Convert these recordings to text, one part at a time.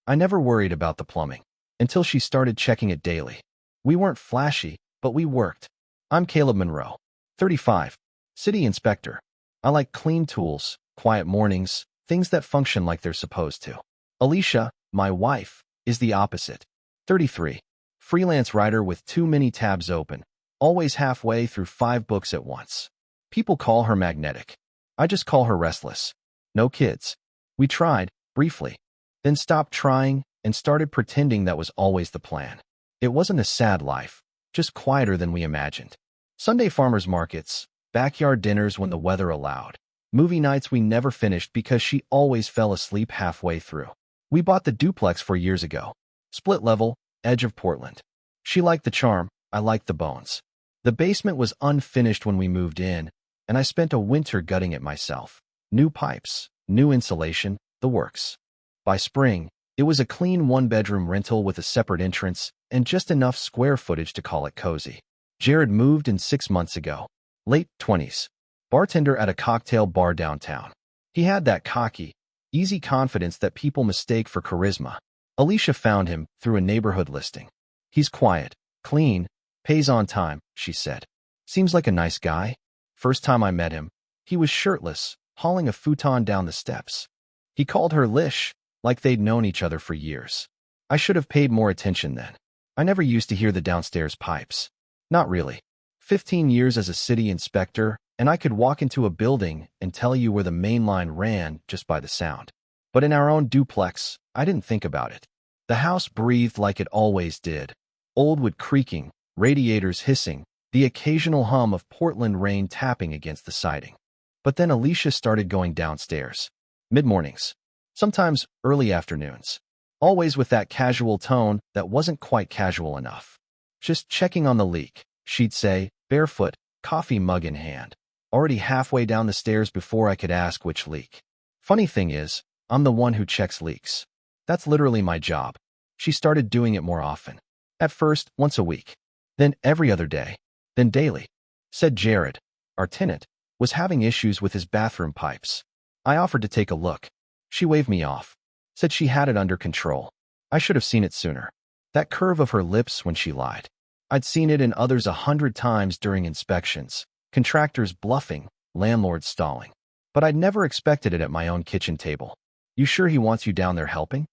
I never worried about the plumbing until she started checking it daily. We weren't flashy, but we worked. I'm Caleb Monroe, 35, city inspector. I like clean tools, quiet mornings, things that function like they're supposed to. Alicia, my wife, is the opposite. 33, freelance writer with too many tabs open, always halfway through 5 books at once. People call her magnetic. I just call her restless. No kids. We tried, briefly, then stopped trying and started pretending that was always the plan. It wasn't a sad life, just quieter than we imagined. Sunday farmers markets, backyard dinners when the weather allowed, movie nights we never finished because she always fell asleep halfway through. We bought the duplex 4 years ago. Split level, edge of Portland. She liked the charm, I liked the bones. The basement was unfinished when we moved in, and I spent a winter gutting it myself. New pipes, new insulation, the works. By spring, it was a clean 1-bedroom rental with a separate entrance and just enough square footage to call it cozy. Jared moved in 6 months ago. Late 20s. Bartender at a cocktail bar downtown. He had that cocky, easy confidence that people mistake for charisma. Alicia found him through a neighborhood listing. He's quiet, clean, pays on time, she said. Seems like a nice guy. First time I met him, he was shirtless, hauling a futon down the steps. He called her Lish, like they'd known each other for years. I should have paid more attention then. I never used to hear the downstairs pipes. Not really. 15 years as a city inspector, and I could walk into a building and tell you where the main line ran just by the sound. But in our own duplex, I didn't think about it. The house breathed like it always did. Old wood creaking, radiators hissing, the occasional hum of Portland rain tapping against the siding. But then Alicia started going downstairs. Mid-mornings. Sometimes early afternoons. Always with that casual tone that wasn't quite casual enough. Just checking on the leak, she'd say, barefoot, coffee mug in hand. Already halfway down the stairs before I could ask which leak. Funny thing is, I'm the one who checks leaks. That's literally my job. She started doing it more often. At first, once a week. Then every other day. Then daily. Said Jared, our tenant, was having issues with his bathroom pipes. I offered to take a look. She waved me off. Said she had it under control. I should have seen it sooner. That curve of her lips when she lied. I'd seen it in others 100 times during inspections. Contractors bluffing, landlords stalling. But I'd never expected it at my own kitchen table. You sure he wants you down there helping?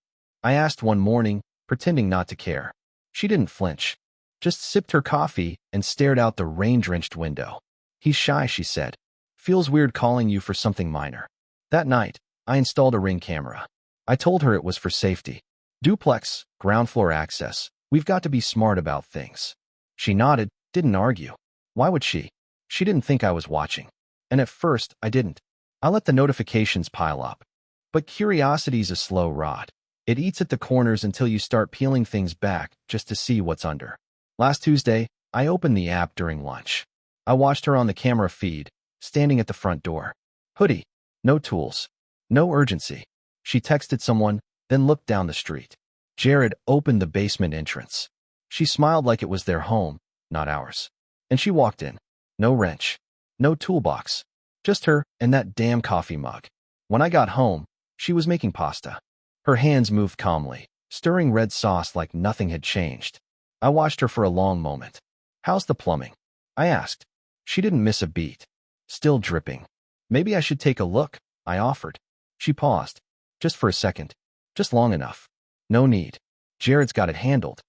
I asked one morning, pretending not to care. She didn't flinch. Just sipped her coffee and stared out the rain-drenched window. He's shy, she said. Feels weird calling you for something minor. That night, I installed a Ring camera. I told her it was for safety. Duplex, ground floor access. We've got to be smart about things. She nodded, didn't argue. Why would she? She didn't think I was watching. And at first, I didn't. I let the notifications pile up. But curiosity's a slow rot. It eats at the corners until you start peeling things back just to see what's under. Last Tuesday, I opened the app during lunch. I watched her on the camera feed, standing at the front door. Hoodie. No tools. No urgency. She texted someone, then looked down the street. Jared opened the basement entrance. She smiled like it was their home, not ours. And she walked in. No wrench. No toolbox. Just her and that damn coffee mug. When I got home, she was making pasta. Her hands moved calmly, stirring red sauce like nothing had changed. I watched her for a long moment. How's the plumbing? I asked. She didn't miss a beat. Still dripping. Maybe I should take a look, I offered. She paused. Just for a second. Just long enough. No need. Jared's got it handled.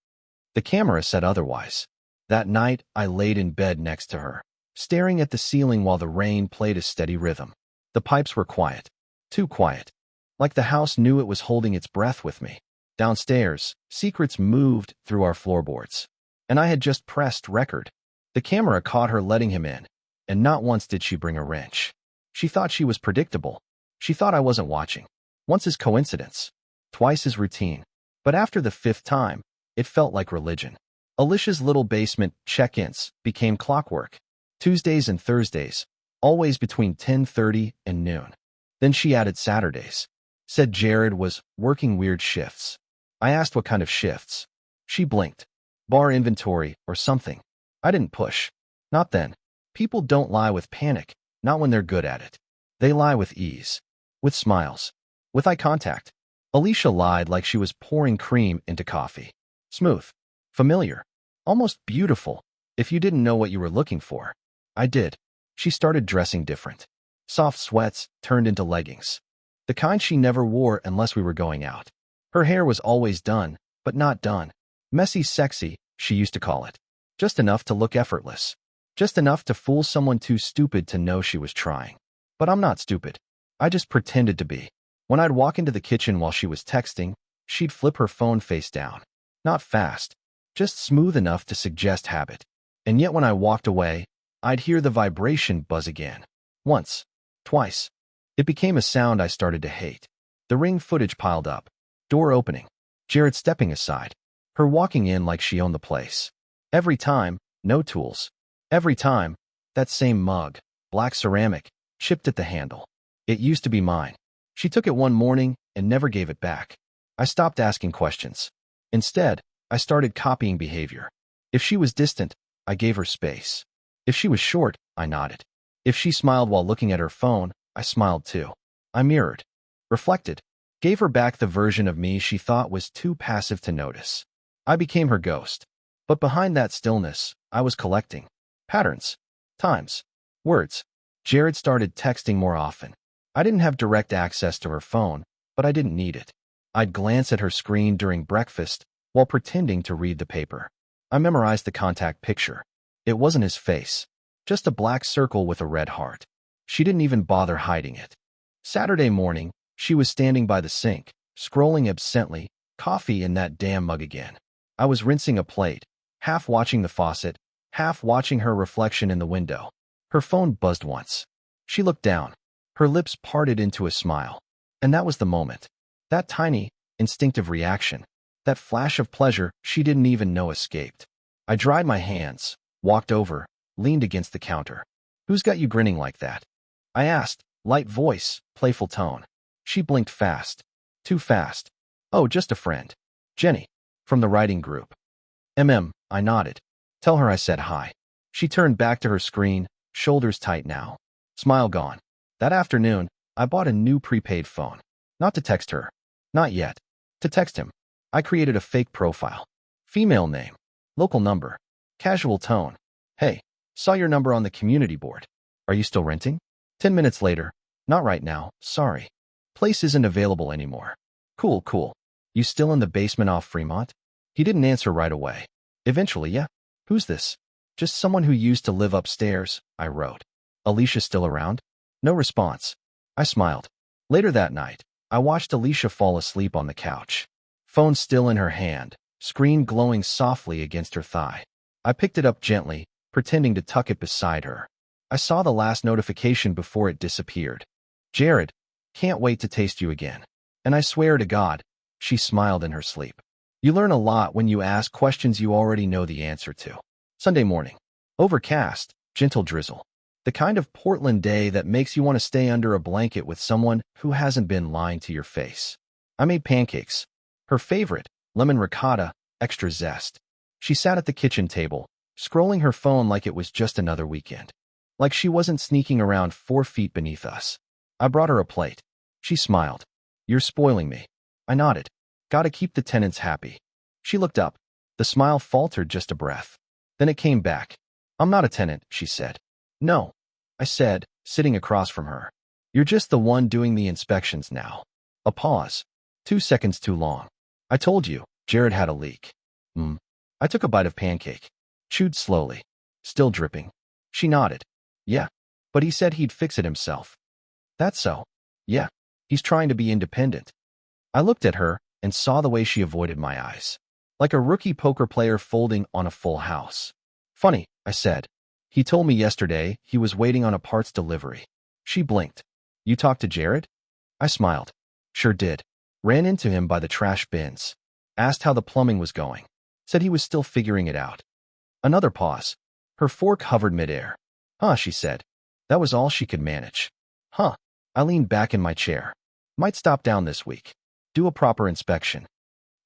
The camera said otherwise. That night, I laid in bed next to her, staring at the ceiling while the rain played a steady rhythm. The pipes were quiet. Too quiet. Like the house knew it was holding its breath with me. Downstairs, secrets moved through our floorboards. And I had just pressed record. The camera caught her letting him in, and not once did she bring a wrench. She thought she was predictable. She thought I wasn't watching. Once is coincidence. Twice is routine. But after the 5th time, it felt like religion. Alicia's little basement check-ins became clockwork. Tuesdays and Thursdays, always between 10:30 and noon. Then she added Saturdays. Said Jared was working weird shifts. I asked what kind of shifts. She blinked. Bar inventory or something. I didn't push. Not then. People don't lie with panic, not when they're good at it. They lie with ease. With smiles. With eye contact. Alicia lied like she was pouring cream into coffee. Smooth. Familiar. Almost beautiful, if you didn't know what you were looking for. I did. She started dressing different. Soft sweats turned into leggings. The kind she never wore unless we were going out. Her hair was always done, but not done. Messy sexy, she used to call it. Just enough to look effortless. Just enough to fool someone too stupid to know she was trying. But I'm not stupid. I just pretended to be. When I'd walk into the kitchen while she was texting, she'd flip her phone face down. Not fast, just smooth enough to suggest habit. And yet when I walked away, I'd hear the vibration buzz again. Once. Twice. It became a sound I started to hate. The Ring footage piled up. Door opening. Jared stepping aside. Her walking in like she owned the place. Every time, no tools. Every time, that same mug, black ceramic, chipped at the handle. It used to be mine. She took it one morning and never gave it back. I stopped asking questions. Instead, I started copying behavior. If she was distant, I gave her space. If she was short, I nodded. If she smiled while looking at her phone, I smiled too. I mirrored, reflected, gave her back the version of me she thought was too passive to notice. I became her ghost. But behind that stillness, I was collecting patterns, times, words. Jared started texting more often. I didn't have direct access to her phone, but I didn't need it. I'd glance at her screen during breakfast while pretending to read the paper. I memorized the contact picture. It wasn't his face, just a black circle with a red heart. She didn't even bother hiding it. Saturday morning, she was standing by the sink, scrolling absently, coffee in that damn mug again. I was rinsing a plate, half watching the faucet, half watching her reflection in the window. Her phone buzzed once. She looked down. Her lips parted into a smile. And that was the moment. That tiny, instinctive reaction. That flash of pleasure she didn't even know escaped. I dried my hands, walked over, leaned against the counter. "Who's got you grinning like that?" I asked, light voice, playful tone. She blinked fast. Too fast. "Oh, just a friend. Jenny. From the writing group." I nodded. "Tell her I said hi." She turned back to her screen, shoulders tight now. Smile gone. That afternoon, I bought a new prepaid phone. Not to text her. Not yet. To text him. I created a fake profile. Female name. Local number. Casual tone. "Hey, saw your number on the community board. Are you still renting?" 10 minutes later. "Not right now, sorry. Place isn't available anymore." Cool. You still in the basement off Fremont?" He didn't answer right away. Eventually, "Yeah. Who's this?" "Just someone who used to live upstairs," I wrote. "Alicia still around?" No response. I smiled. Later that night, I watched Alicia fall asleep on the couch. Phone still in her hand, screen glowing softly against her thigh. I picked it up gently, pretending to tuck it beside her. I saw the last notification before it disappeared. "Jared, can't wait to taste you again." And I swear to God, she smiled in her sleep. You learn a lot when you ask questions you already know the answer to. Sunday morning. Overcast, gentle drizzle. The kind of Portland day that makes you want to stay under a blanket with someone who hasn't been lying to your face. I made pancakes. Her favorite, lemon ricotta, extra zest. She sat at the kitchen table, scrolling her phone like it was just another weekend. Like she wasn't sneaking around 4 feet beneath us. I brought her a plate. She smiled. "You're spoiling me." I nodded. "Gotta keep the tenants happy." She looked up. The smile faltered just a breath. Then it came back. "I'm not a tenant," she said. "No," I said, sitting across from her. "You're just the one doing the inspections now." A pause. 2 seconds too long. "I told you, Jared had a leak." I took a bite of pancake. Chewed slowly. Still dripping. She nodded. "Yeah. But he said he'd fix it himself." "That's so." "Yeah. He's trying to be independent." I looked at her and saw the way she avoided my eyes. Like a rookie poker player folding on a full house. "Funny," I said. "He told me yesterday he was waiting on a parts delivery." She blinked. "You talked to Jared?" I smiled. "Sure did. Ran into him by the trash bins. Asked how the plumbing was going. Said he was still figuring it out." Another pause. Her fork hovered midair. "Huh," she said. That was all she could manage. "Huh." I leaned back in my chair. "Might stop down this week. Do a proper inspection."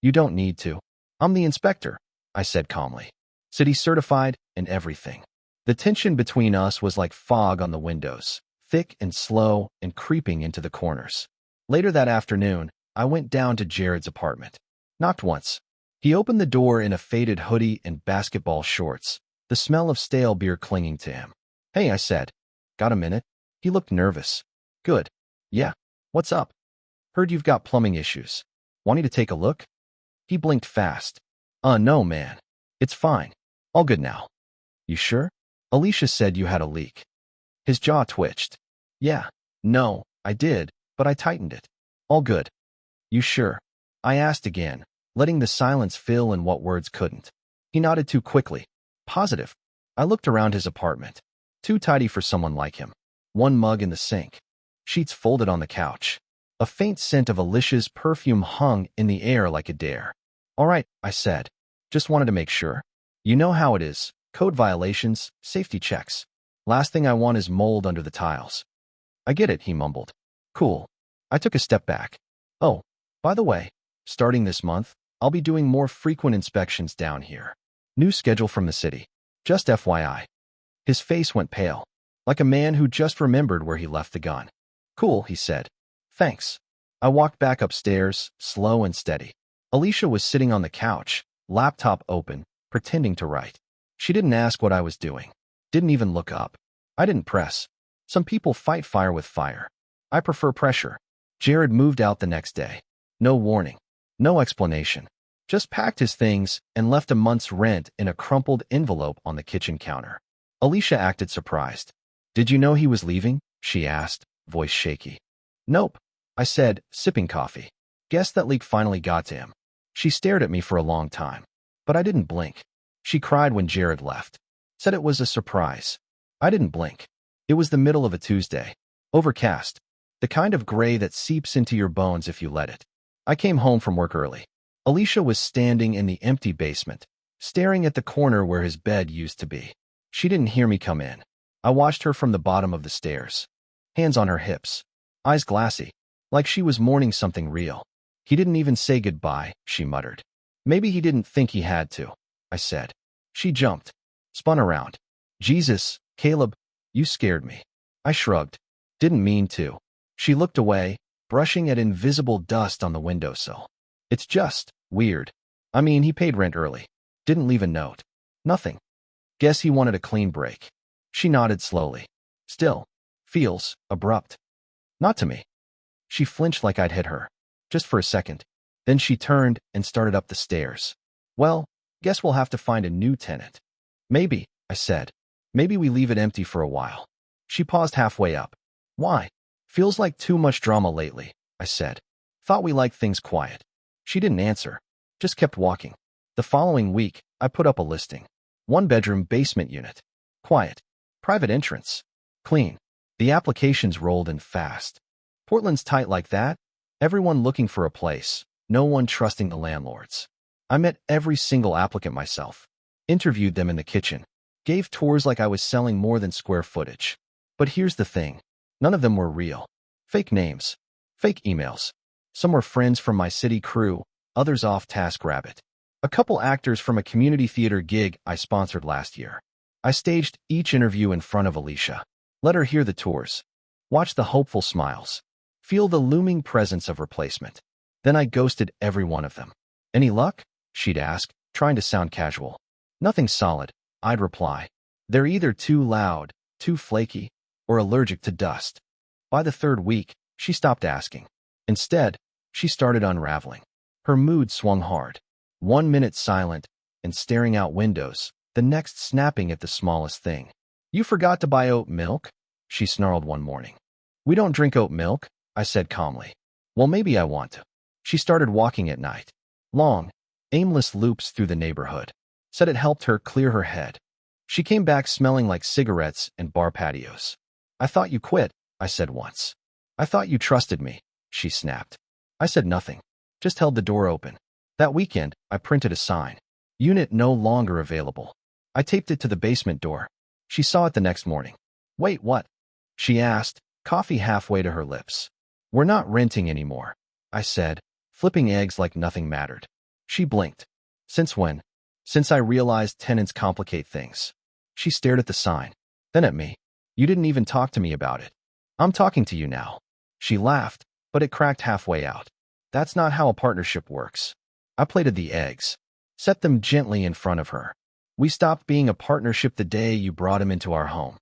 "You don't need to. I'm the inspector," I said calmly. "City certified and everything." The tension between us was like fog on the windows, thick and slow and creeping into the corners. Later that afternoon, I went down to Jared's apartment. Knocked once. He opened the door in a faded hoodie and basketball shorts, the smell of stale beer clinging to him. Hey, I said. Got a minute? He looked nervous. Good. Yeah. What's up? Heard you've got plumbing issues. Want me to take a look? He blinked fast. No, man. It's fine. All good now. You sure? Alicia said you had a leak. His jaw twitched. Yeah. No, I did, but I tightened it. All good. You sure? I asked again, letting the silence fill in what words couldn't. He nodded too quickly. Positive. I looked around his apartment. Too tidy for someone like him. One mug in the sink. Sheets folded on the couch. A faint scent of Alicia's perfume hung in the air like a dare. All right, I said. Just wanted to make sure. You know how it is. Code violations, safety checks. Last thing I want is mold under the tiles. I get it, he mumbled. Cool. I took a step back. Oh, by the way, starting this month, I'll be doing more frequent inspections down here. New schedule from the city. Just FYI. His face went pale, like a man who just remembered where he left the gun. Cool, he said. Thanks. I walked back upstairs, slow and steady. Alicia was sitting on the couch, laptop open, pretending to write. She didn't ask what I was doing. Didn't even look up. I didn't press. Some people fight fire with fire. I prefer pressure. Jared moved out the next day. No warning. No explanation. Just packed his things and left a month's rent in a crumpled envelope on the kitchen counter. Alicia acted surprised. Did you know he was leaving? She asked, voice shaky. Nope, I said, sipping coffee. Guess that leak finally got to him. She stared at me for a long time. But I didn't blink. She cried when Jared left. Said it was a surprise. I didn't blink. It was the middle of a Tuesday. Overcast. The kind of gray that seeps into your bones if you let it. I came home from work early. Alicia was standing in the empty basement, staring at the corner where his bed used to be. She didn't hear me come in. I watched her from the bottom of the stairs. Hands on her hips. Eyes glassy, like she was mourning something real. He didn't even say goodbye, she muttered. Maybe he didn't think he had to, I said. She jumped, spun around. Jesus, Caleb, you scared me. I shrugged. Didn't mean to. She looked away, brushing at invisible dust on the windowsill. It's just weird. I mean, he paid rent early. Didn't leave a note. Nothing. Guess he wanted a clean break. She nodded slowly. Still, feels abrupt. Not to me. She flinched like I'd hit her. Just for a second. Then she turned and started up the stairs. Well, guess we'll have to find a new tenant. Maybe, I said. Maybe we leave it empty for a while. She paused halfway up. Why? Feels like too much drama lately, I said. Thought we liked things quiet. She didn't answer. Just kept walking. The following week, I put up a listing. 1-bedroom basement unit. Quiet. Private entrance. Clean. The applications rolled in fast. Portland's tight like that. Everyone looking for a place. No one trusting the landlords. I met every single applicant myself. Interviewed them in the kitchen. Gave tours like I was selling more than square footage. But here's the thing. None of them were real. Fake names. Fake emails. Some were friends from my city crew, others off TaskRabbit. A couple actors from a community theater gig I sponsored last year. I staged each interview in front of Alicia. Let her hear the tours. Watch the hopeful smiles. Feel the looming presence of replacement. Then I ghosted every one of them. Any luck? She'd ask, trying to sound casual. Nothing solid, I'd reply. They're either too loud, too flaky, or allergic to dust. By the third week, she stopped asking. Instead, she started unraveling. Her mood swung hard. 1 minute silent and staring out windows, the next snapping at the smallest thing. You forgot to buy oat milk? She snarled one morning. We don't drink oat milk, I said calmly. Well, maybe I want to. She started walking at night. Long, aimless loops through the neighborhood. Said it helped her clear her head. She came back smelling like cigarettes and bar patios. I thought you quit, I said once. I thought you trusted me, she snapped. I said nothing, just held the door open. That weekend, I printed a sign. Unit no longer available. I taped it to the basement door. She saw it the next morning. Wait, what? She asked, coffee halfway to her lips. We're not renting anymore, I said, flipping eggs like nothing mattered. She blinked. Since when? Since I realized tenants complicate things. She stared at the sign, then at me. You didn't even talk to me about it. I'm talking to you now. She laughed, but it cracked halfway out. That's not how a partnership works. I plated the eggs, set them gently in front of her. We stopped being a partnership the day you brought him into our home.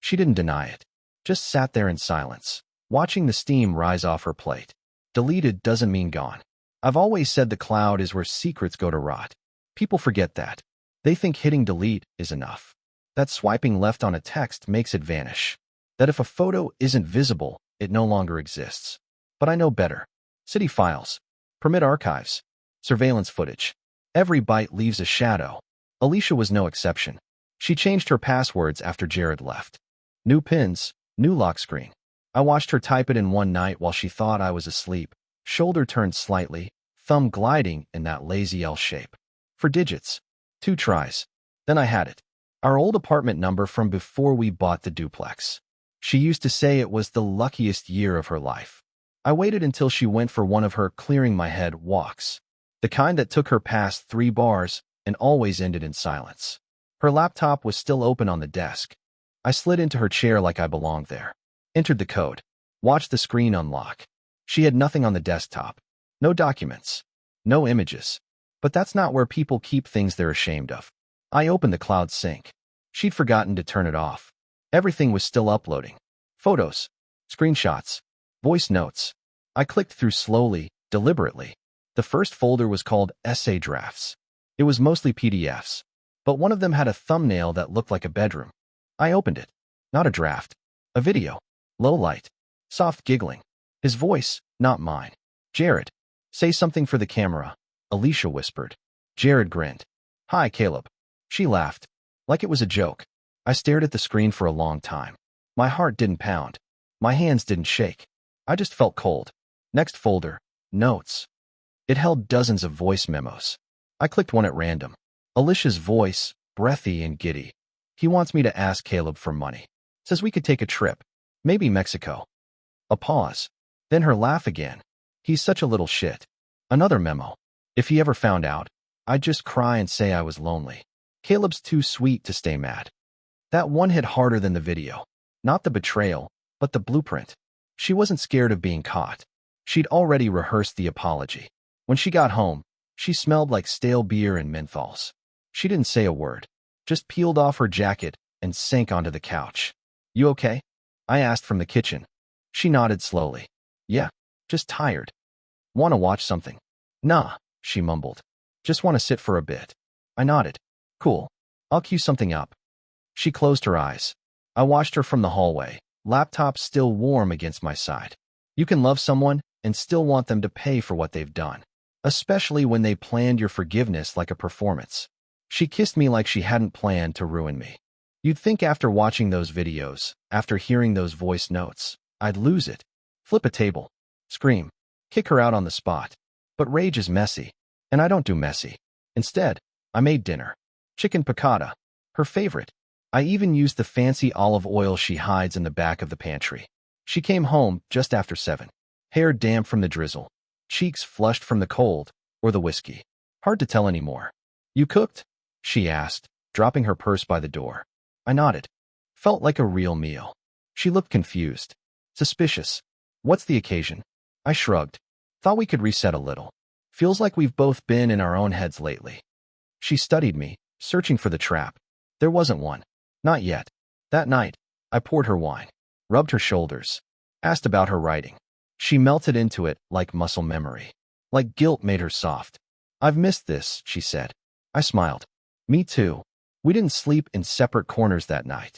She didn't deny it, just sat there in silence, watching the steam rise off her plate. Deleted doesn't mean gone. I've always said the cloud is where secrets go to rot. People forget that. They think hitting delete is enough. That swiping left on a text makes it vanish. That if a photo isn't visible, it no longer exists. But I know better. City files, permit archives, surveillance footage. Every byte leaves a shadow. Alicia was no exception. She changed her passwords after Jared left. New pins, new lock screen. I watched her type it in one night while she thought I was asleep, shoulder turned slightly, thumb gliding in that lazy L shape. For digits. 2 tries. Then I had it. Our old apartment number from before we bought the duplex. She used to say it was the luckiest year of her life. I waited until she went for one of her clearing my head walks. The kind that took her past 3 bars and always ended in silence. Her laptop was still open on the desk. I slid into her chair like I belonged there. Entered the code. Watched the screen unlock. She had nothing on the desktop. No documents. No images. But that's not where people keep things they're ashamed of. I opened the cloud sync. She'd forgotten to turn it off. Everything was still uploading. Photos. Screenshots. Voice notes. I clicked through slowly, deliberately. The first folder was called Essay Drafts. It was mostly PDFs, but one of them had a thumbnail that looked like a bedroom. I opened it. Not a draft. A video. Low light. Soft giggling. His voice, not mine. Jared. Say something for the camera, Alicia whispered. Jared grinned. Hi, Caleb. She laughed. Like it was a joke. I stared at the screen for a long time. My heart didn't pound. My hands didn't shake. I just felt cold. Next folder. Notes. It held dozens of voice memos. I clicked one at random. Alicia's voice, breathy and giddy. He wants me to ask Caleb for money. Says we could take a trip. Maybe Mexico. A pause. Then her laugh again. He's such a little shit. Another memo. If he ever found out, I'd just cry and say I was lonely. Caleb's too sweet to stay mad. That one hit harder than the video. Not the betrayal, but the blueprint. She wasn't scared of being caught. She'd already rehearsed the apology. When she got home, she smelled like stale beer and menthols. She didn't say a word, just peeled off her jacket and sank onto the couch. You okay? I asked from the kitchen. She nodded slowly. Yeah, just tired. Want to watch something? Nah, she mumbled. Just want to sit for a bit. I nodded. Cool. I'll cue something up. She closed her eyes. I watched her from the hallway, laptop still warm against my side. You can love someone and still want them to pay for what they've done, especially when they planned your forgiveness like a performance. She kissed me like she hadn't planned to ruin me. You'd think after watching those videos, after hearing those voice notes, I'd lose it. Flip a table. Scream. Kick her out on the spot. But rage is messy, and I don't do messy. Instead, I made dinner. Chicken piccata. Her favorite. I even used the fancy olive oil she hides in the back of the pantry. She came home just after 7. Hair damp from the drizzle. Cheeks flushed from the cold, or the whiskey. Hard to tell anymore. You cooked? She asked, dropping her purse by the door. I nodded. Felt like a real meal. She looked confused. Suspicious. What's the occasion? I shrugged. Thought we could reset a little. Feels like we've both been in our own heads lately. She studied me, searching for the trap. There wasn't one. Not yet. That night, I poured her wine, rubbed her shoulders, asked about her writing. She melted into it like muscle memory. Like guilt made her soft. I've missed this, she said. I smiled. Me too. We didn't sleep in separate corners that night.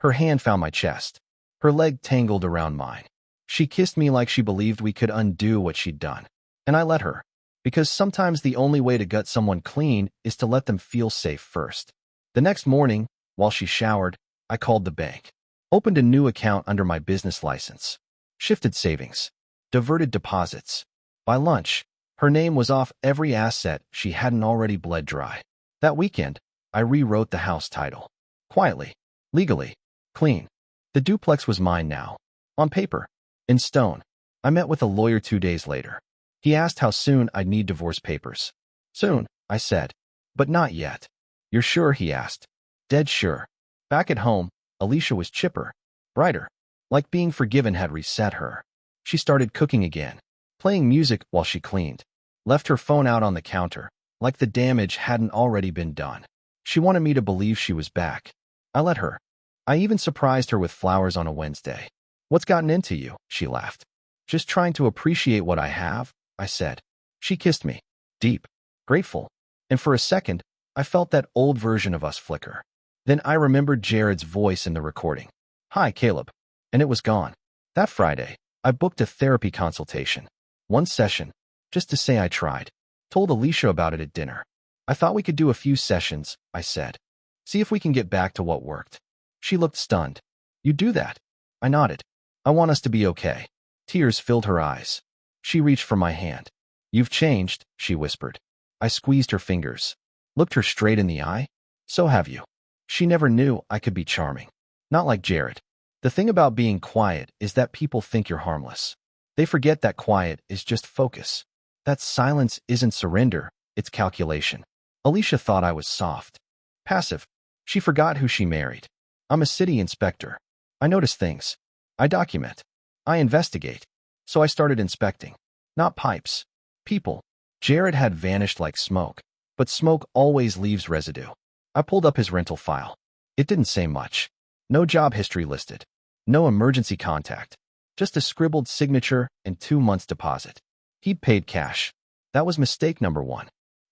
Her hand found my chest. Her leg tangled around mine. She kissed me like she believed we could undo what she'd done. And I let her. Because sometimes the only way to gut someone clean is to let them feel safe first. The next morning, while she showered, I called the bank. Opened a new account under my business license. Shifted savings. Diverted deposits. By lunch, her name was off every asset she hadn't already bled dry. That weekend, I rewrote the house title. Quietly. Legally. Clean. The duplex was mine now. On paper. In stone. I met with a lawyer 2 days later. He asked how soon I'd need divorce papers. Soon, I said. But not yet. You're sure? He asked. Dead sure. Back at home, Alicia was chipper. Brighter. Like being forgiven had reset her. She started cooking again. playing music while she cleaned, left her phone out on the counter, like the damage hadn't already been done. She wanted me to believe she was back. I let her. I even surprised her with flowers on a Wednesday. What's gotten into you? She laughed. Just trying to appreciate what I have, I said. She kissed me. Deep. Grateful. And for a second, I felt that old version of us flicker. Then I remembered Jared's voice in the recording. Hi, Caleb. And it was gone. That Friday, I booked a therapy consultation. One session, just to say I tried. Told Alicia about it at dinner. I thought we could do a few sessions, I said. See if we can get back to what worked. She looked stunned. You do that? I nodded. I want us to be okay. Tears filled her eyes. She reached for my hand. You've changed, she whispered. I squeezed her fingers. Looked her straight in the eye. So have you. She never knew I could be charming. Not like Jared. The thing about being quiet is that people think you're harmless. They forget that quiet is just focus. That silence isn't surrender, it's calculation. Alicia thought I was soft. Passive. She forgot who she married. I'm a city inspector. I notice things. I document. I investigate. So I started inspecting. Not pipes. People. Jared had vanished like smoke. But smoke always leaves residue. I pulled up his rental file. It didn't say much. No job history listed. No emergency contact. Just a scribbled signature and 2 months deposit. He'd paid cash. That was mistake number one.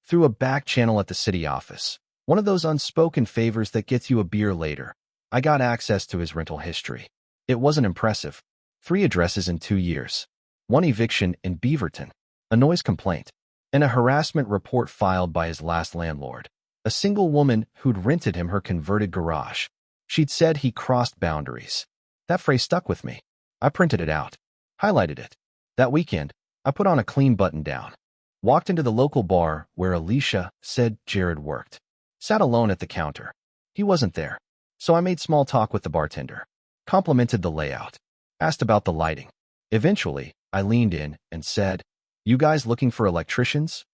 Through a back channel at the city office. One of those unspoken favors that gets you a beer later. I got access to his rental history. It wasn't impressive. 3 addresses in 2 years. 1 eviction in Beaverton. A noise complaint. And a harassment report filed by his last landlord. A single woman who'd rented him her converted garage. She'd said he crossed boundaries. That phrase stuck with me. I printed it out. Highlighted it. That weekend, I put on a clean button-down. Walked into the local bar where Alicia said Jared worked. Sat alone at the counter. He wasn't there. So I made small talk with the bartender. Complimented the layout. Asked about the lighting. Eventually, I leaned in and said, You guys looking for electricians?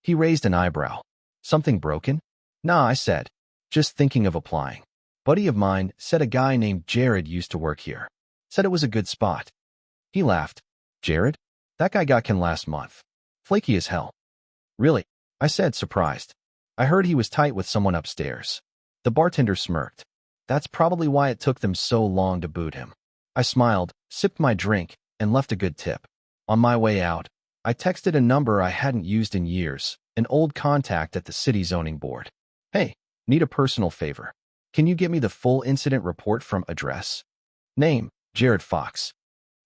He raised an eyebrow. Something broken? Nah, I said. Just thinking of applying. Buddy of mine said a guy named Jared used to work here. Said it was a good spot. He laughed. Jared? That guy got can last month. Flaky as hell. Really? I said, surprised. I heard he was tight with someone upstairs. The bartender smirked. That's probably why it took them so long to boot him. I smiled, sipped my drink, and left a good tip. On my way out, I texted a number I hadn't used in years, an old contact at the city zoning board. Hey, need a personal favor. Can you get me the full incident report from address? Name, Jared Fox.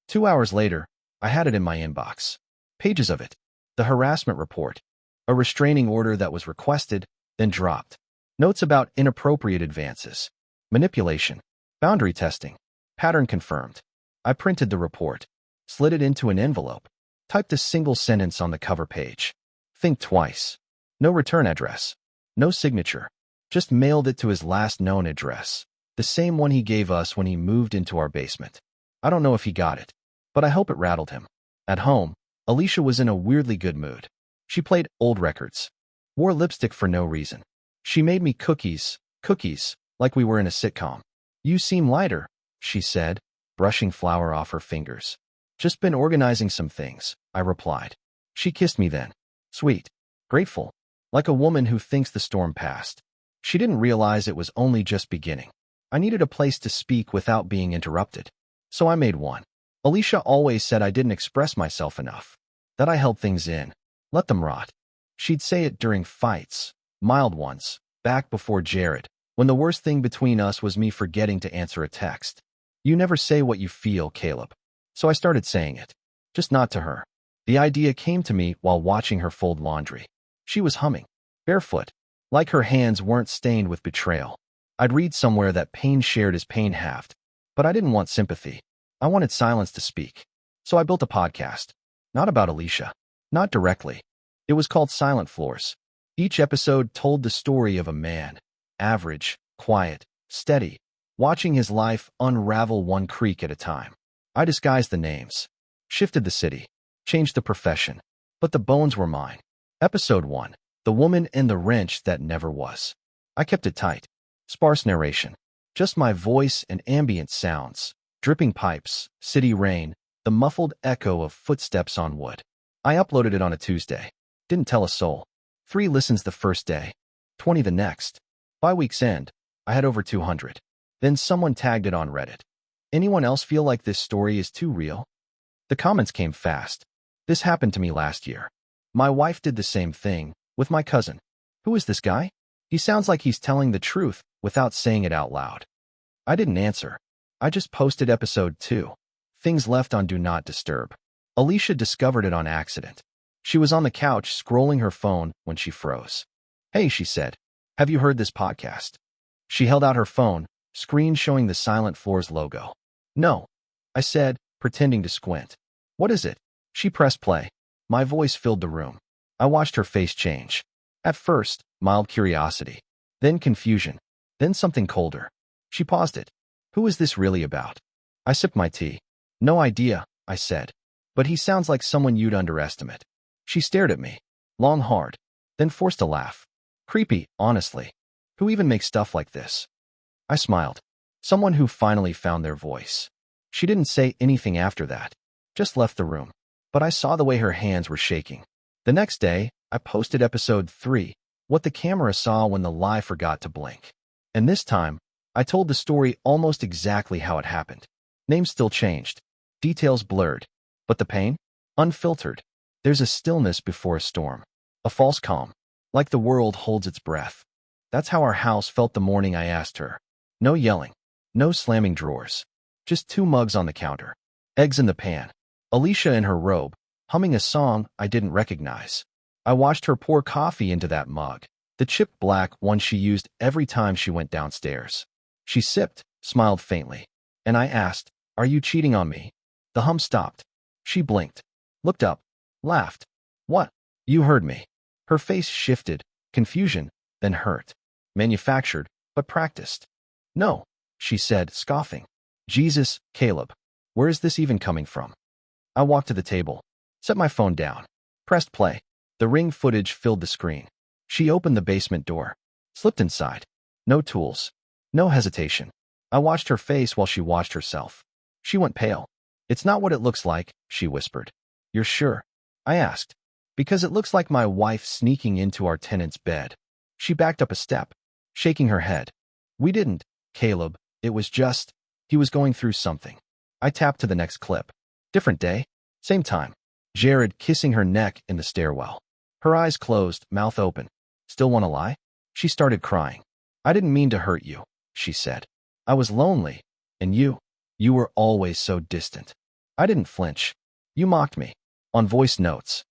2 hours later, I had it in my inbox. Pages of it. The harassment report. A restraining order that was requested, then dropped. Notes about inappropriate advances. Manipulation. Boundary testing. Pattern confirmed. I printed the report. Slid it into an envelope. Typed a single sentence on the cover page. Think twice. No return address. No signature. Just mailed it to his last known address. The same one he gave us when he moved into our basement. I don't know if he got it, but I hope it rattled him. At home, Alicia was in a weirdly good mood. She played old records. Wore lipstick for no reason. She made me cookies, like we were in a sitcom. You seem lighter, she said, brushing flour off her fingers. Just been organizing some things, I replied. She kissed me then. Sweet. Grateful. Like a woman who thinks the storm passed. She didn't realize it was only just beginning. I needed a place to speak without being interrupted. So I made one. Alicia always said I didn't express myself enough. That I held things in. Let them rot. She'd say it during fights. Mild ones. Back before Jared. When the worst thing between us was me forgetting to answer a text. You never say what you feel, Caleb. So I started saying it. Just not to her. The idea came to me while watching her fold laundry. She was humming. Barefoot. Like her hands weren't stained with betrayal. I'd read somewhere that pain shared is pain halved. But I didn't want sympathy. I wanted silence to speak. So I built a podcast. Not about Alicia. Not directly. It was called Silent Floors. Each episode told the story of a man. Average, quiet, steady. Watching his life unravel one creak at a time. I disguised the names. Shifted the city. Changed the profession. But the bones were mine. Episode 1. The woman and the wrench that never was. I kept it tight. Sparse narration. Just my voice and ambient sounds. Dripping pipes, city rain, the muffled echo of footsteps on wood. I uploaded it on a Tuesday. Didn't tell a soul. 3 listens the first day, 20 the next. By week's end, I had over 200. Then someone tagged it on Reddit. Anyone else feel like this story is too real? The comments came fast. This happened to me last year. My wife did the same thing with my cousin. Who is this guy? He sounds like he's telling the truth without saying it out loud. I didn't answer. I just posted episode 2. Things left on Do Not Disturb. Alicia discovered it on accident. She was on the couch scrolling her phone when she froze. Hey, she said. Have you heard this podcast? She held out her phone, screen showing the Silent Floors logo. No, I said, pretending to squint. What is it? She pressed play. My voice filled the room. I watched her face change. At first, mild curiosity. Then confusion. Then something colder. She paused it. Who is this really about? I sipped my tea. No idea, I said. But he sounds like someone you'd underestimate. She stared at me. Long, hard. Then forced a laugh. Creepy, honestly. Who even makes stuff like this? I smiled. Someone who finally found their voice. She didn't say anything after that. Just left the room. But I saw the way her hands were shaking. The next day, I posted episode 3, What the Camera Saw When the Lie Forgot to Blink. And this time, I told the story almost exactly how it happened. Names still changed. Details blurred. But the pain? Unfiltered. There's a stillness before a storm. A false calm. Like the world holds its breath. That's how our house felt the morning I asked her. No yelling. No slamming drawers. Just 2 mugs on the counter. Eggs in the pan. Alicia in her robe, humming a song I didn't recognize. I watched her pour coffee into that mug, the chipped black one she used every time she went downstairs. She sipped, smiled faintly. And I asked, "Are you cheating on me?" The hum stopped. She blinked, looked up, laughed. What? You heard me. Her face shifted, confusion, then hurt. Manufactured, but practiced. No, she said, scoffing. Jesus, Caleb. Where is this even coming from? I walked to the table, set my phone down, pressed play. The Ring footage filled the screen. She opened the basement door, slipped inside. No tools, no hesitation. I watched her face while she watched herself. She went pale. It's not what it looks like, she whispered. You're sure? I asked. Because it looks like my wife sneaking into our tenant's bed. She backed up a step, shaking her head. We didn't, Caleb. It was just, he was going through something. I tapped to the next clip. Different day, same time. Jared kissing her neck in the stairwell. Her eyes closed, mouth open. Still want to lie? She started crying. I didn't mean to hurt you, she said. I was lonely. And you were always so distant. I didn't flinch. You mocked me. On voice notes.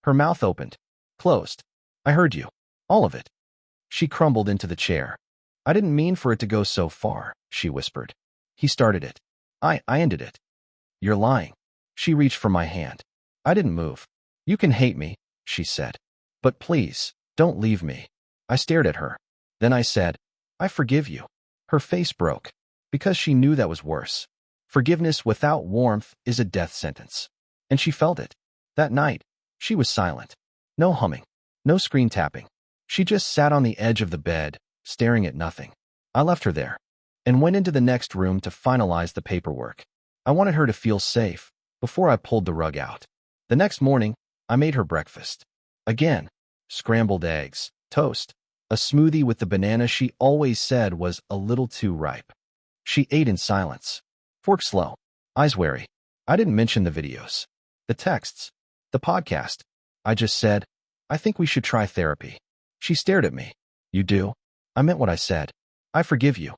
Her mouth opened, closed. I heard you. All of it. She crumbled into the chair. I didn't mean for it to go so far, she whispered. He started it. I ended it. You're lying. She reached for my hand. I didn't move. You can hate me, she said. But please, don't leave me. I stared at her. Then I said, I forgive you. Her face broke. Because she knew that was worse. Forgiveness without warmth is a death sentence. And she felt it. That night, she was silent. No humming. No screen tapping. She just sat on the edge of the bed, staring at nothing. I left her there and went into the next room to finalize the paperwork. I wanted her to feel safe before I pulled the rug out. The next morning, I made her breakfast. Again, scrambled eggs, toast, a smoothie with the banana she always said was a little too ripe. She ate in silence, fork slow, eyes wary. I didn't mention the videos, the texts, the podcast. I just said, I think we should try therapy. She stared at me. You do? I meant what I said. I forgive you.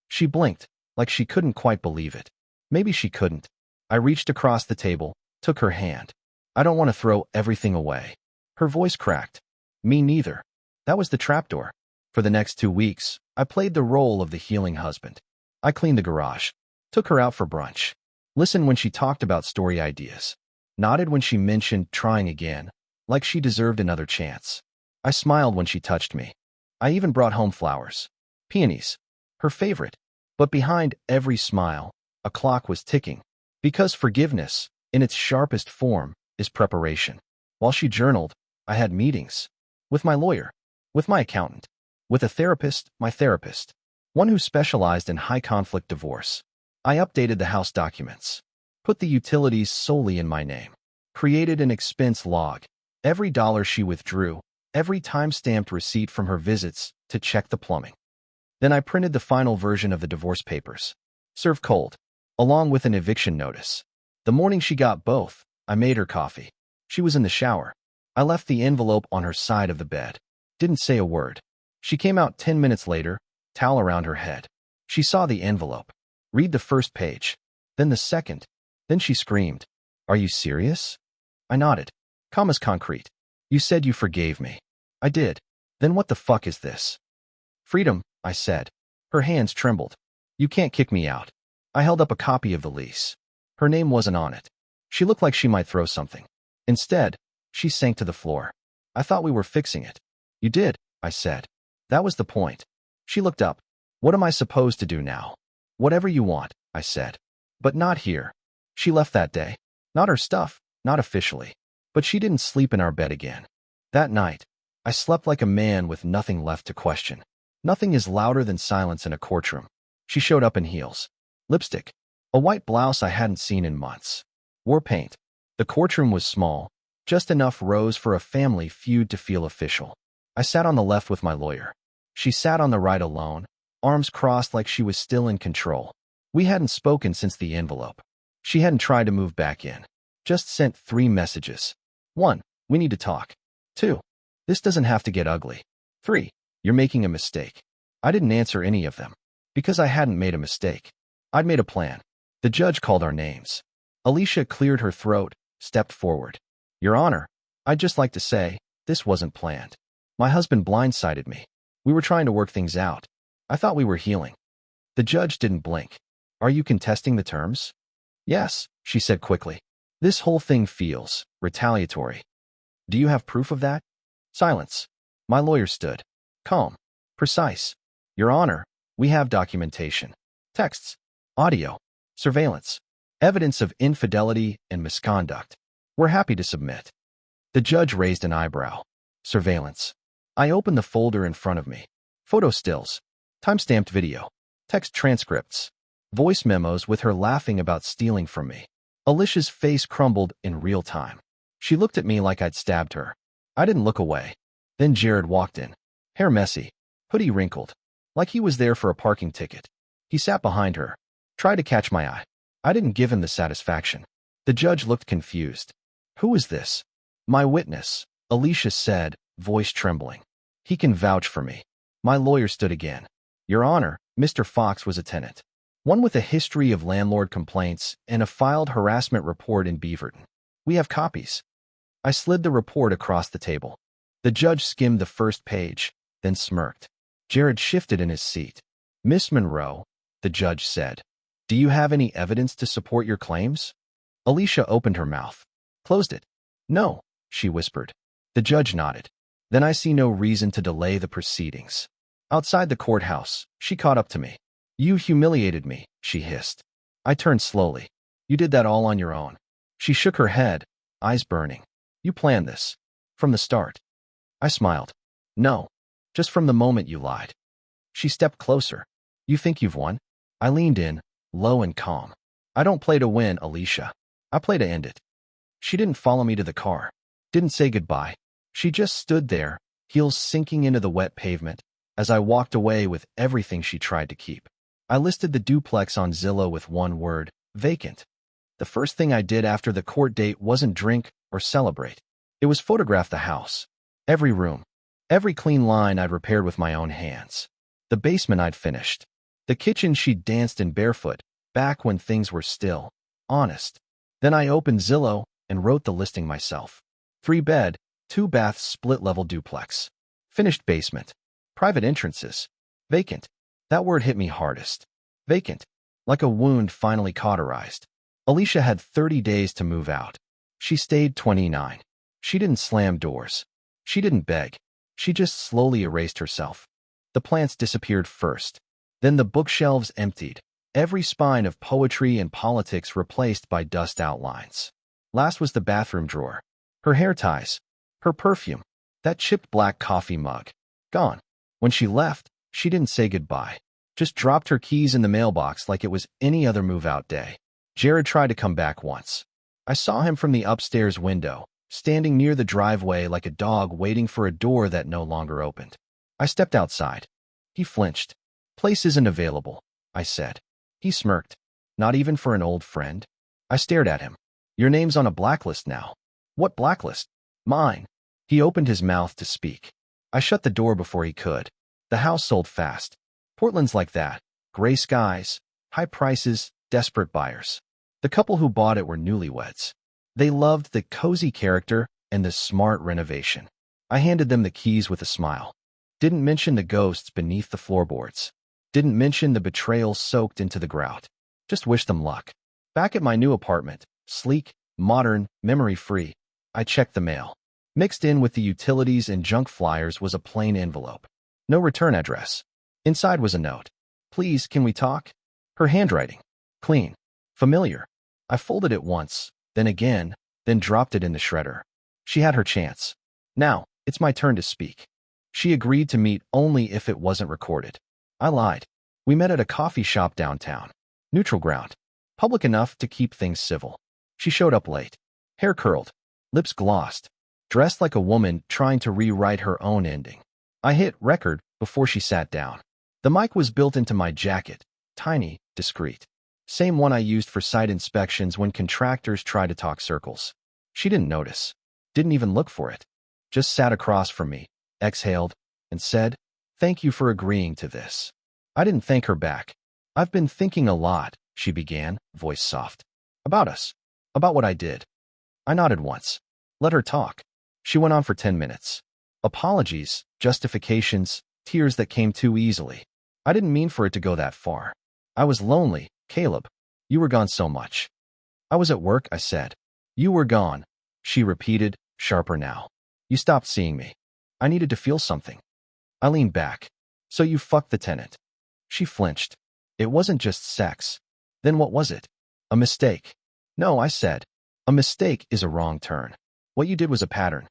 She blinked, like she couldn't quite believe it. Maybe she couldn't. I reached across the table, took her hand. I don't want to throw everything away. Her voice cracked. Me neither. That was the trapdoor. For the next 2 weeks, I played the role of the healing husband. I cleaned the garage, took her out for brunch, listened when she talked about story ideas, nodded when she mentioned trying again, like she deserved another chance. I smiled when she touched me. I even brought home flowers. Peonies. Her favorite. But behind every smile, a clock was ticking. Because forgiveness, in its sharpest form, is preparation. While she journaled, I had meetings. With my lawyer. With my accountant. With a therapist, my therapist. One who specialized in high-conflict divorce. I updated the house documents. Put the utilities solely in my name. Created an expense log. Every dollar she withdrew, every time-stamped receipt from her visits to check the plumbing. Then I printed the final version of the divorce papers. Served cold, along with an eviction notice. The morning she got both, I made her coffee. She was in the shower. I left the envelope on her side of the bed. Didn't say a word. She came out 10 minutes later, towel around her head. She saw the envelope. Read the first page. Then the second. Then she screamed, "Are you serious?" I nodded. Calm as concrete. "You said you forgave me." I did. Then what the fuck is this? "Freedom," I said. Her hands trembled. "You can't kick me out." I held up a copy of the lease. Her name wasn't on it. She looked like she might throw something. Instead, she sank to the floor. "I thought we were fixing it." "You did," I said. "That was the point." She looked up. "What am I supposed to do now?" "Whatever you want," I said. "But not here." She left that day. Not her stuff, not officially. But she didn't sleep in our bed again. That night, I slept like a man with nothing left to question. Nothing is louder than silence in a courtroom. She showed up in heels. Lipstick. A white blouse I hadn't seen in months. War paint. The courtroom was small, just enough rows for a family feud to feel official. I sat on the left with my lawyer. She sat on the right alone, arms crossed like she was still in control. We hadn't spoken since the envelope. She hadn't tried to move back in. Just sent 3 messages. 1. We need to talk. 2. This doesn't have to get ugly. 3. You're making a mistake. I didn't answer any of them. Because I hadn't made a mistake. I'd made a plan. The judge called our names. Alicia cleared her throat, stepped forward. "Your Honor, I'd just like to say, this wasn't planned. My husband blindsided me. We were trying to work things out. I thought we were healing." The judge didn't blink. "Are you contesting the terms?" "Yes," she said quickly. "This whole thing feels retaliatory." "Do you have proof of that?" Silence. My lawyer stood. Calm. Precise. "Your Honor, we have documentation. Texts. Audio. Surveillance. Evidence of infidelity and misconduct. We're happy to submit." The judge raised an eyebrow. "Surveillance." I opened the folder in front of me. Photo stills. Time-stamped video. Text transcripts. Voice memos with her laughing about stealing from me. Alicia's face crumbled in real time. She looked at me like I'd stabbed her. I didn't look away. Then Jared walked in. Hair messy. Hoodie wrinkled. Like he was there for a parking ticket. He sat behind her. Tried to catch my eye. I didn't give him the satisfaction. The judge looked confused. "Who is this?" "My witness," Alicia said, voice trembling. "He can vouch for me." My lawyer stood again. "Your Honor, Mr. Fox was a tenant. One with a history of landlord complaints and a filed harassment report in Beaverton. We have copies." I slid the report across the table. The judge skimmed the first page, then smirked. Jared shifted in his seat. "Miss Monroe," the judge said, "do you have any evidence to support your claims?" Alicia opened her mouth. Closed it. "No," she whispered. The judge nodded. "Then I see no reason to delay the proceedings." Outside the courthouse, she caught up to me. "You humiliated me," she hissed. I turned slowly. "You did that all on your own." She shook her head, eyes burning. "You planned this. From the start." I smiled. "No. Just from the moment you lied." She stepped closer. "You think you've won?" I leaned in, low and calm. "I don't play to win, Alicia. I play to end it." She didn't follow me to the car. Didn't say goodbye. She just stood there, heels sinking into the wet pavement, as I walked away with everything she tried to keep. I listed the duplex on Zillow with one word: vacant. The first thing I did after the court date wasn't drink or celebrate. It was photograph the house. Every room. Every clean line I'd repaired with my own hands. The basement I'd finished. The kitchen she'd danced in barefoot, back when things were still honest. Then I opened Zillow and wrote the listing myself. 3-bed, 2-bath split-level duplex. Finished basement. Private entrances. Vacant. That word hit me hardest. Vacant. Like a wound finally cauterized. Alicia had 30 days to move out. She stayed 29. She didn't slam doors. She didn't beg. She just slowly erased herself. The plants disappeared first. Then the bookshelves emptied. Every spine of poetry and politics replaced by dust outlines. Last was the bathroom drawer. Her hair ties. Her perfume. That chipped black coffee mug. Gone. When she left, she didn't say goodbye. Just dropped her keys in the mailbox like it was any other move-out day. Jared tried to come back once. I saw him from the upstairs window, standing near the driveway like a dog waiting for a door that no longer opened. I stepped outside. He flinched. "Place isn't available," I said. He smirked. "Not even for an old friend?" I stared at him. "Your name's on a blacklist now." "What blacklist?" "Mine." He opened his mouth to speak. I shut the door before he could. The house sold fast. Portland's like that. Gray skies, high prices, desperate buyers. The couple who bought it were newlyweds. They loved the cozy character and the smart renovation. I handed them the keys with a smile. Didn't mention the ghosts beneath the floorboards. Didn't mention the betrayal soaked into the grout. Just wished them luck. Back at my new apartment, sleek, modern, memory-free, I checked the mail. Mixed in with the utilities and junk flyers was a plain envelope. No return address. Inside was a note. "Please, can we talk?" Her handwriting. Clean. Familiar. I folded it once, then again, then dropped it in the shredder. She had her chance. Now, it's my turn to speak. She agreed to meet only if it wasn't recorded. I lied. We met at a coffee shop downtown. Neutral ground. Public enough to keep things civil. She showed up late. Hair curled. Lips glossed. Dressed like a woman trying to rewrite her own ending. I hit record before she sat down. The mic was built into my jacket. Tiny, discreet. Same one I used for site inspections when contractors try to talk circles. She didn't notice. Didn't even look for it. Just sat across from me, exhaled, and said, "Thank you for agreeing to this." I didn't thank her back. "I've been thinking a lot," she began, voice soft. "About us. About what I did." I nodded once. Let her talk. She went on for 10 minutes. Apologies, justifications, tears that came too easily. I didn't mean for it to go that far. I was lonely, Caleb. You were gone so much. I was at work, I said. You were gone, she repeated, sharper now. You stopped seeing me. I needed to feel something. I leaned back. So you fucked the tenant. She flinched. It wasn't just sex. Then what was it? A mistake. No, I said. A mistake is a wrong turn. What you did was a pattern.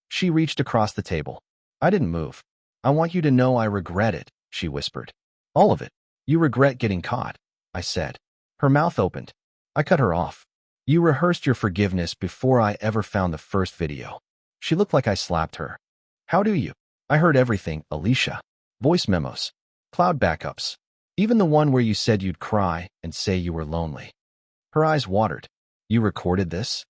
She reached across the table. I didn't move. I want you to know I regret it, she whispered. All of it. You regret getting caught, I said. Her mouth opened. I cut her off. You rehearsed your forgiveness before I ever found the first video. She looked like I slapped her. How do you? I heard everything, Alicia. Voice memos. Cloud backups. Even the one where you said you'd cry and say you were lonely. Her eyes watered. You recorded this?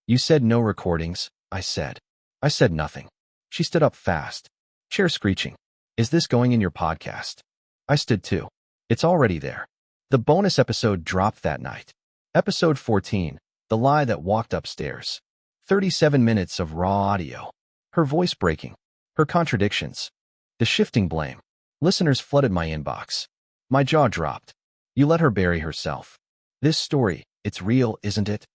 You said no recordings, I said. I said nothing. She stood up fast. Chair screeching. Is this going in your podcast? I stood too. It's already there. The bonus episode dropped that night. Episode 14, The Lie That Walked Upstairs. 37 minutes of raw audio. Her voice breaking. Her contradictions. The shifting blame. Listeners flooded my inbox. My jaw dropped. You let her bury herself. This story, it's real, isn't it?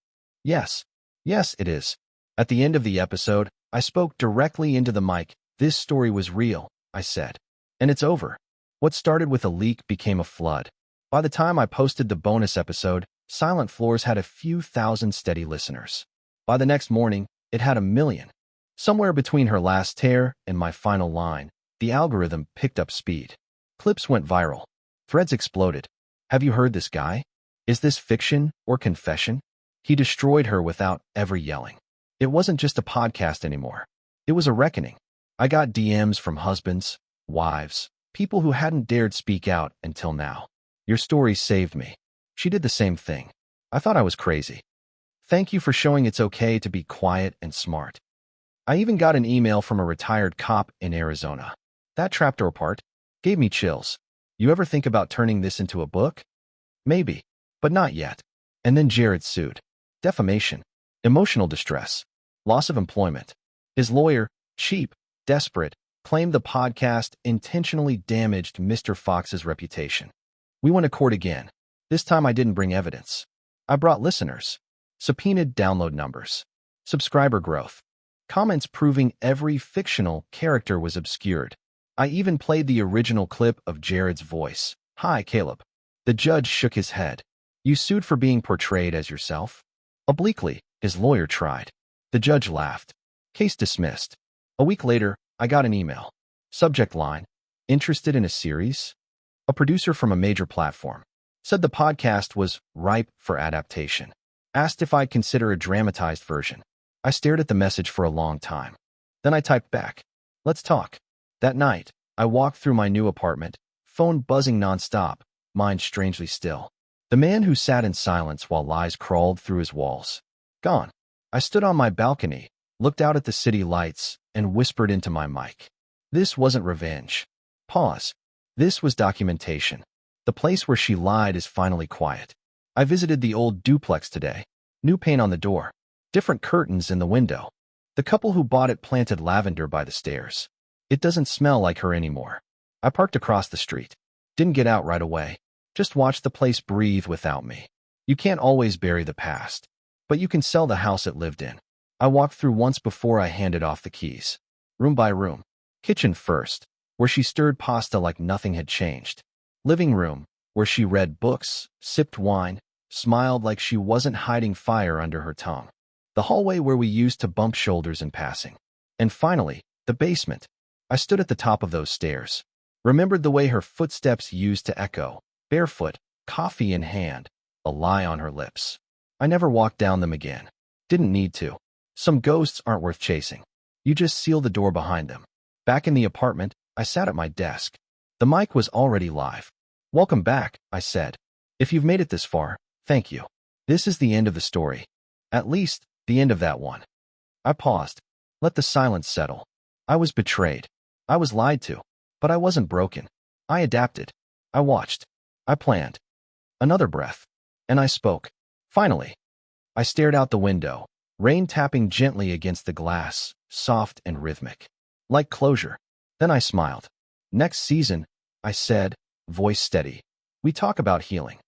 Yes. Yes, it is. At the end of the episode, I spoke directly into the mic. This story was real, I said. And it's over. What started with a leak became a flood. By the time I posted the bonus episode, Silent Floors had a few thousand steady listeners. By the next morning, it had 1 million. Somewhere between her last tear and my final line, the algorithm picked up speed. Clips went viral. Threads exploded. Have you heard this guy? Is this fiction or confession? He destroyed her without ever yelling. It wasn't just a podcast anymore. It was a reckoning. I got DMs from husbands, wives, people who hadn't dared speak out until now. Your story saved me. She did the same thing. I thought I was crazy. Thank you for showing it's okay to be quiet and smart. I even got an email from a retired cop in Arizona. That trapdoor part gave me chills. You ever think about turning this into a book? Maybe, but not yet. And then Jared sued. Defamation, emotional distress, loss of employment. His lawyer, cheap, desperate, claimed the podcast intentionally damaged Mr. Fox's reputation. We went to court again. This time I didn't bring evidence. I brought listeners. Subpoenaed download numbers. Subscriber growth. Comments proving every fictional character was obscured. I even played the original clip of Jared's voice. Hi, Caleb. The judge shook his head. You sued for being portrayed as yourself? Obliquely, his lawyer tried. The judge laughed. Case dismissed. A week later, I got an email. Subject line, interested in a series? A producer from a major platform said the podcast was ripe for adaptation. Asked if I'd consider a dramatized version. I stared at the message for a long time. Then I typed back, "Let's talk." That night, I walked through my new apartment, phone buzzing nonstop, mind strangely still. The man who sat in silence while lies crawled through his walls. Gone. I stood on my balcony, looked out at the city lights, and whispered into my mic. This wasn't revenge. Pause. This was documentation. The place where she lied is finally quiet. I visited the old duplex today. New paint on the door. Different curtains in the window. The couple who bought it planted lavender by the stairs. It doesn't smell like her anymore. I parked across the street. Didn't get out right away. Just watched the place breathe without me. You can't always bury the past, but you can sell the house it lived in. I walked through once before I handed off the keys. Room by room. Kitchen first, where she stirred pasta like nothing had changed. Living room, where she read books, sipped wine, smiled like she wasn't hiding fire under her tongue. The hallway where we used to bump shoulders in passing. And finally, the basement. I stood at the top of those stairs. Remembered the way her footsteps used to echo, barefoot, coffee in hand, a lie on her lips. I never walked down them again. Didn't need to. Some ghosts aren't worth chasing. You just seal the door behind them. Back in the apartment, I sat at my desk. The mic was already live. "Welcome back," I said. "If you've made it this far, thank you. This is the end of the story. At least, the end of that one." I paused. Let the silence settle. I was betrayed. I was lied to. But I wasn't broken. I adapted. I watched. I planned. Another breath. And I spoke. Finally. I stared out the window, rain tapping gently against the glass, soft and rhythmic. Like closure. Then I smiled. "Next season," I said, voice steady. "We talk about healing."